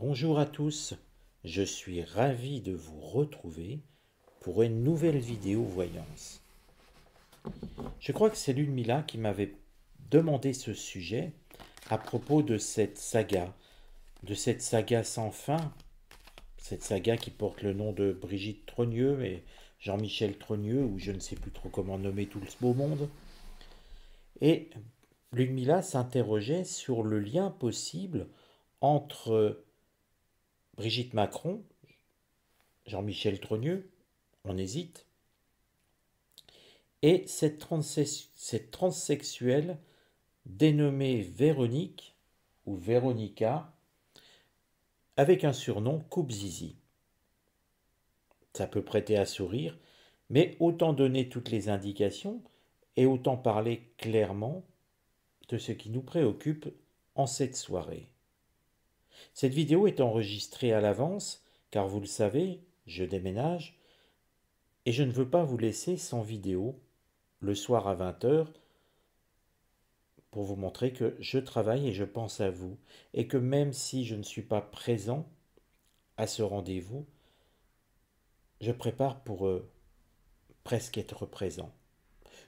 Bonjour à tous, je suis ravi de vous retrouver pour une nouvelle vidéo voyance. Je crois que c'est Ludmilla qui m'avait demandé ce sujet à propos de cette saga sans fin, cette saga qui porte le nom de Brigitte Trogneux et Jean-Michel Trogneux, ou je ne sais plus trop comment nommer tout ce beau monde. Et Ludmilla s'interrogeait sur le lien possible entre Brigitte Macron, Jean-Michel Trogneux, on hésite, et cette transsexuelle dénommée Véronique, ou Véronica, avec un surnom Coupe Zizi. Ça peut prêter à sourire, mais autant donner toutes les indications et autant parler clairement de ce qui nous préoccupe en cette soirée. Cette vidéo est enregistrée à l'avance, car vous le savez, je déménage, et je ne veux pas vous laisser sans vidéo le soir à 20h pour vous montrer que je travaille et je pense à vous, et que même si je ne suis pas présent à ce rendez-vous, je prépare pour presque être présent.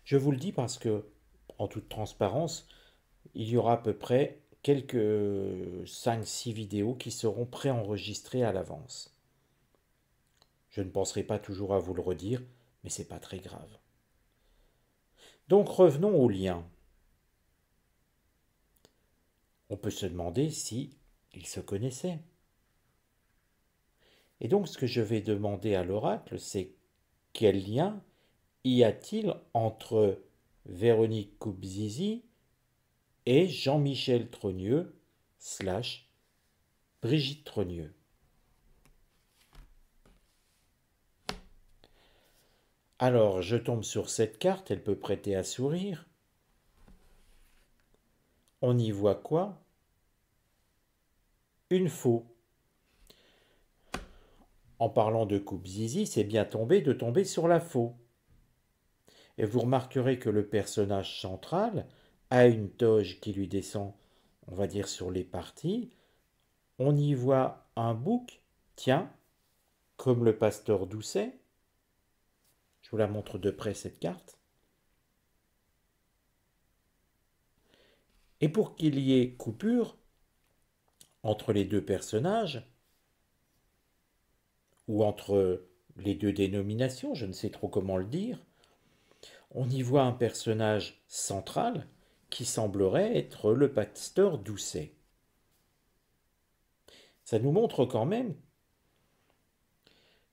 Je vous le dis parce que, en toute transparence, il y aura à peu près quelques 5-6 vidéos qui seront préenregistrées à l'avance. Je ne penserai pas toujours à vous le redire, mais c'est pas très grave. Donc revenons au lien. On peut se demander si ils se connaissaient. Et donc ce que je vais demander à l'oracle, c'est quel lien y a-t-il entre Véronique Koubzizi et Jean-Michel Trogneux / Brigitte Trogneux. Alors je tombe sur cette carte, elle peut prêter à sourire. On y voit quoi? Une faux. En parlant de Koubzizi, c'est bien de tomber sur la faux. Et vous remarquerez que le personnage central a une toge qui lui descend, on va dire, sur les parties. On y voit un bouc, tiens, comme le pasteur Doucet. Je vous la montre de près, cette carte. Et pour qu'il y ait coupure entre les deux personnages, ou entre les deux dénominations, je ne sais trop comment le dire, on y voit un personnage central qui semblerait être le pasteur Doucet. Ça nous montre quand même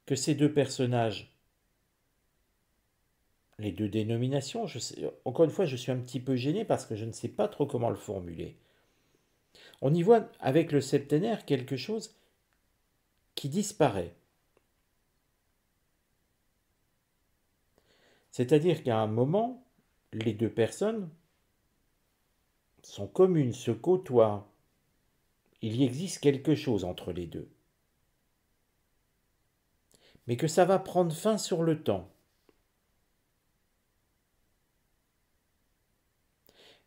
que ces deux personnages, les deux dénominations, encore une fois, je suis un petit peu gêné parce que je ne sais pas trop comment le formuler. On y voit avec le septénaire quelque chose qui disparaît. C'est-à-dire qu'à un moment, les deux personnes sont communes, se côtoient. Il y existe quelque chose entre les deux. Mais que ça va prendre fin sur le temps.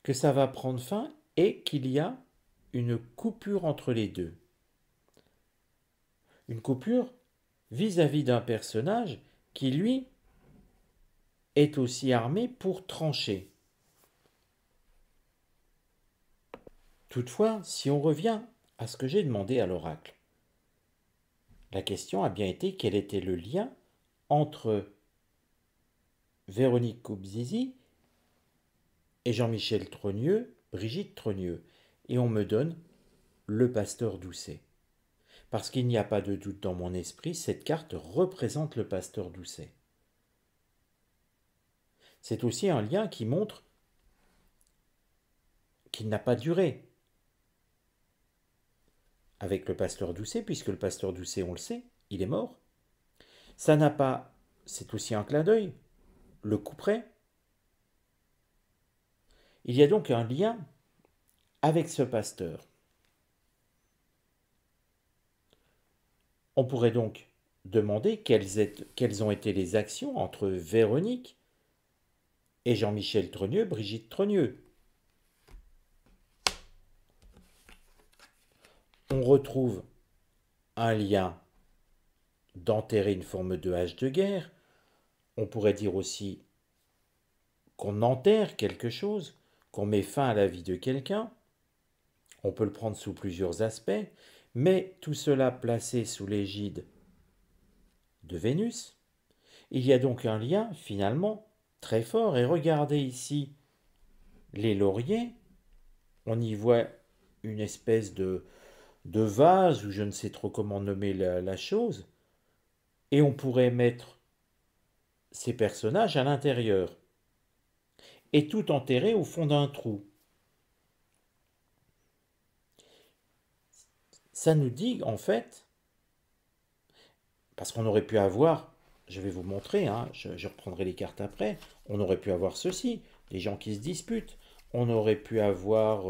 Que ça va prendre fin et qu'il y a une coupure entre les deux. Une coupure vis-à-vis d'un personnage qui, lui, est aussi armé pour trancher. Toutefois, si on revient à ce que j'ai demandé à l'oracle, la question a bien été quel était le lien entre Véronique Koubzizi et Jean-Michel Trogneux, Brigitte Trogneux. Et on me donne le pasteur Doucet. Parce qu'il n'y a pas de doute dans mon esprit, cette carte représente le pasteur Doucet. C'est aussi un lien qui montre qu'il n'a pas duré avec le pasteur Doucet, puisque le pasteur Doucet, on le sait, il est mort. Ça n'a pas, c'est aussi un clin d'œil, le couperet. Il y a donc un lien avec ce pasteur. On pourrait donc demander quelles ont été les actions entre Véronique et Jean-Michel Trogneux, Brigitte Trogneux. On retrouve un lien d'enterrer une forme de hache de guerre. On pourrait dire aussi qu'on enterre quelque chose, qu'on met fin à la vie de quelqu'un. On peut le prendre sous plusieurs aspects, mais tout cela placé sous l'égide de Vénus. Il y a donc un lien finalement très fort. Et regardez ici les lauriers, on y voit une espèce de vase, ou je ne sais trop comment nommer la chose, et on pourrait mettre ces personnages à l'intérieur, et tout enterré au fond d'un trou. Ça nous dit en fait, parce qu'on aurait pu avoir, je vais vous montrer, hein, je reprendrai les cartes après, on aurait pu avoir ceci, des gens qui se disputent, on aurait pu avoir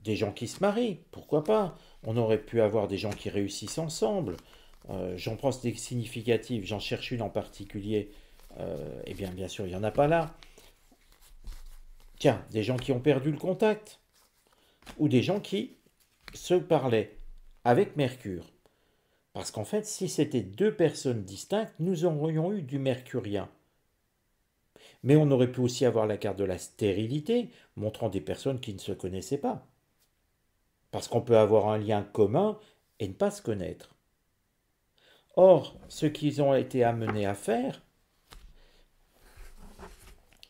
des gens qui se marient, pourquoi pas, on aurait pu avoir des gens qui réussissent ensemble. J'en prends des significatives, j'en cherche une en particulier, eh bien sûr il n'y en a pas là. Tiens, des gens qui ont perdu le contact, ou des gens qui se parlaient avec Mercure. Parce qu'en fait, si c'était deux personnes distinctes, nous aurions eu du mercurien. Mais on aurait pu aussi avoir la carte de la stérilité, montrant des personnes qui ne se connaissaient pas. Parce qu'on peut avoir un lien commun et ne pas se connaître. Or, ce qu'ils ont été amenés à faire,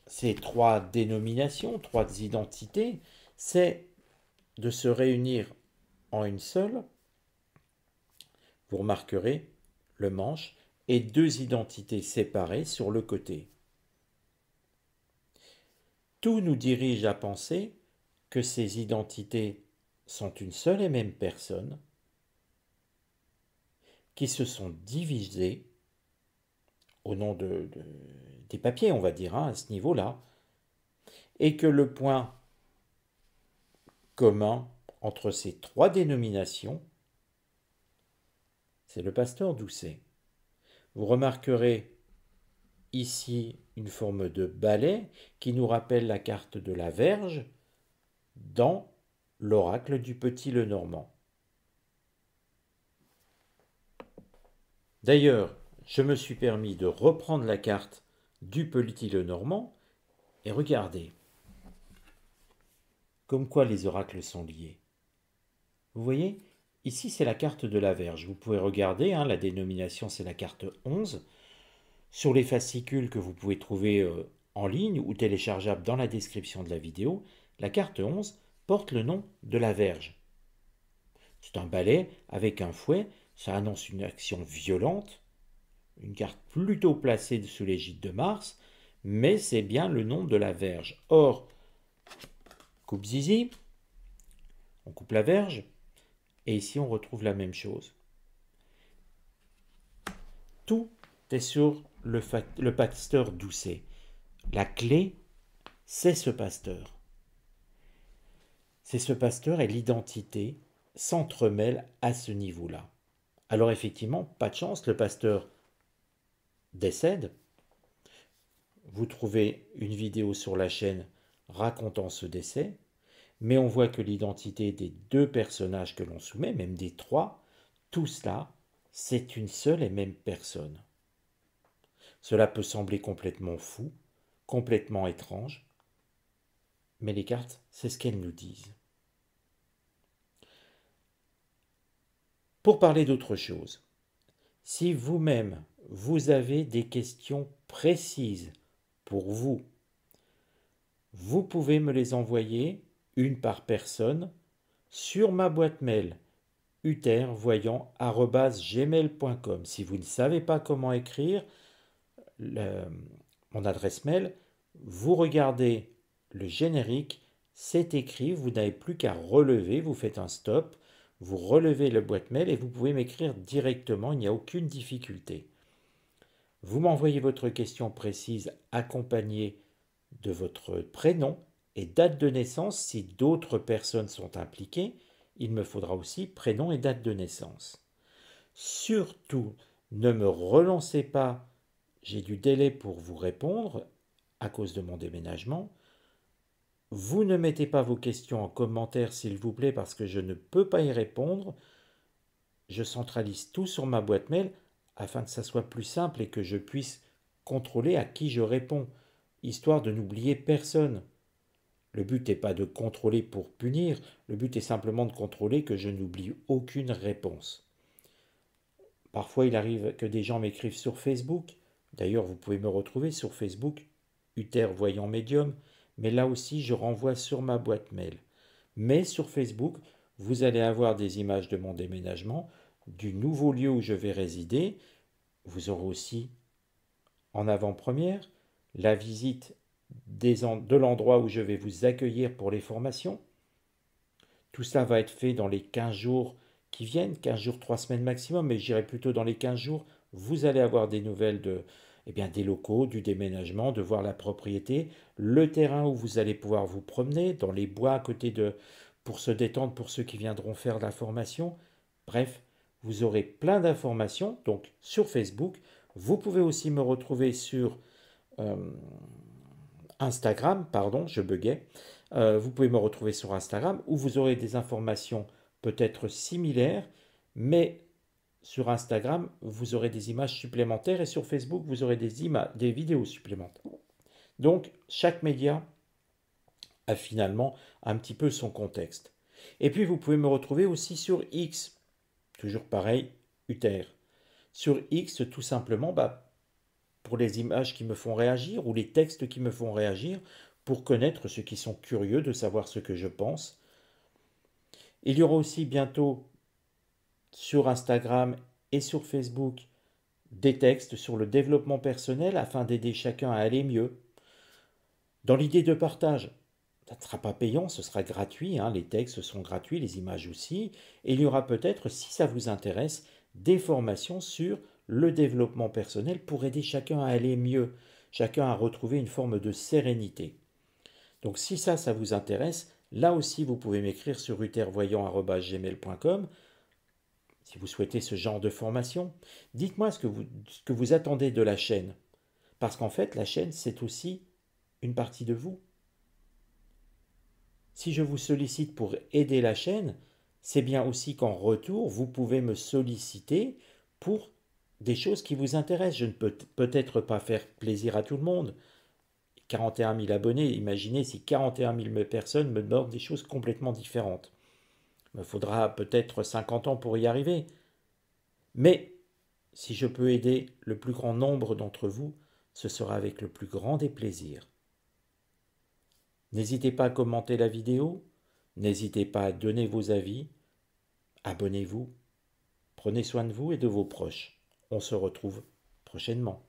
ces trois dénominations, trois identités, c'est de se réunir en une seule. Vous remarquerez le manche et deux identités séparées sur le côté. Tout nous dirige à penser que ces identités sont une seule et même personne, qui se sont divisées au nom des papiers, on va dire, hein, à ce niveau-là, et que le point commun entre ces trois dénominations, c'est le pasteur Doucet. Vous remarquerez ici une forme de balai qui nous rappelle la carte de la Verge dans l'oracle du Petit Lenormand. D'ailleurs, je me suis permis de reprendre la carte du Petit Lenormand et regardez, comme quoi les oracles sont liés. Vous voyez, ici c'est la carte de la Verge. Vous pouvez regarder, hein, la dénomination c'est la carte 11. Sur les fascicules que vous pouvez trouver en ligne ou téléchargeables dans la description de la vidéo, la carte 11 porte le nom de la Verge. C'est un balai avec un fouet, ça annonce une action violente, une carte plutôt placée sous l'égide de Mars, mais c'est bien le nom de la Verge. Or, coupe zizi, on coupe la Verge, et ici on retrouve la même chose. Tout est sur le pasteur Doucet. La clé, c'est ce pasteur. C'est ce pasteur et l'identité s'entremêlent à ce niveau-là. Alors effectivement, pas de chance, le pasteur décède. Vous trouvez une vidéo sur la chaîne racontant ce décès, mais on voit que l'identité des deux personnages que l'on soumet, même des trois, tout cela, c'est une seule et même personne. Cela peut sembler complètement fou, complètement étrange, mais les cartes, c'est ce qu'elles nous disent. Pour parler d'autre chose, si vous-même, vous avez des questions précises pour vous, vous pouvez me les envoyer, une par personne, sur ma boîte mail uthervoyant@gmail.com. Si vous ne savez pas comment écrire mon adresse mail, vous regardez le générique, c'est écrit, vous n'avez plus qu'à relever, vous faites un stop, vous relevez la boîte mail et vous pouvez m'écrire directement, il n'y a aucune difficulté. Vous m'envoyez votre question précise accompagnée de votre prénom et date de naissance. Si d'autres personnes sont impliquées, il me faudra aussi prénom et date de naissance. Surtout, ne me relancez pas, j'ai du délai pour vous répondre à cause de mon déménagement. Vous ne mettez pas vos questions en commentaire s'il vous plaît parce que je ne peux pas y répondre. je centralise tout sur ma boîte mail afin que ça soit plus simple et que je puisse contrôler à qui je réponds, histoire de n'oublier personne. Le but n'est pas de contrôler pour punir, le but est simplement de contrôler que je n'oublie aucune réponse. Parfois, il arrive que des gens m'écrivent sur Facebook. D'ailleurs, vous pouvez me retrouver sur Facebook, Uther Voyant Médium, mais là aussi, je renvoie sur ma boîte mail. Mais sur Facebook, vous allez avoir des images de mon déménagement, du nouveau lieu où je vais résider. Vous aurez aussi, en avant-première, la visite de l'endroit où je vais vous accueillir pour les formations. Tout ça va être fait dans les 15 jours qui viennent, 15 jours, 3 semaines maximum, mais j'irai plutôt dans les 15 jours. Vous allez avoir des nouvelles des locaux, du déménagement, de voir la propriété, le terrain où vous allez pouvoir vous promener, dans les bois à côté pour se détendre pour ceux qui viendront faire la formation. Bref, vous aurez plein d'informations donc sur Facebook. Vous pouvez aussi me retrouver sur euh, Instagram, pardon, je buguais. Vous pouvez me retrouver sur Instagram où vous aurez des informations peut-être similaires, mais sur Instagram, vous aurez des images supplémentaires et sur Facebook, vous aurez des vidéos supplémentaires. Donc, chaque média a finalement un petit peu son contexte. Et puis, vous pouvez me retrouver aussi sur X. Toujours pareil, Uther. Sur X, tout simplement, pour les images qui me font réagir ou les textes qui me font réagir, pour connaître ceux qui sont curieux de savoir ce que je pense. Il y aura aussi bientôt sur Instagram et sur Facebook des textes sur le développement personnel afin d'aider chacun à aller mieux. Dans l'idée de partage, ça ne sera pas payant, ce sera gratuit, les textes sont gratuits, les images aussi, et il y aura peut-être, si ça vous intéresse, des formations sur le développement personnel pour aider chacun à aller mieux, chacun à retrouver une forme de sérénité. Donc si ça vous intéresse, là aussi vous pouvez m'écrire sur uthervoyant@gmail.com si vous souhaitez ce genre de formation. Dites-moi ce que vous attendez de la chaîne. Parce qu'en fait, la chaîne, c'est aussi une partie de vous. Si je vous sollicite pour aider la chaîne, c'est bien aussi qu'en retour, vous pouvez me solliciter pour des choses qui vous intéressent. Je ne peux peut-être pas faire plaisir à tout le monde. 41 000 abonnés, imaginez si 41 000 personnes me demandent des choses complètement différentes. Il me faudra peut-être 50 ans pour y arriver. Mais si je peux aider le plus grand nombre d'entre vous, ce sera avec le plus grand des plaisirs. N'hésitez pas à commenter la vidéo, n'hésitez pas à donner vos avis, abonnez-vous, prenez soin de vous et de vos proches. On se retrouve prochainement.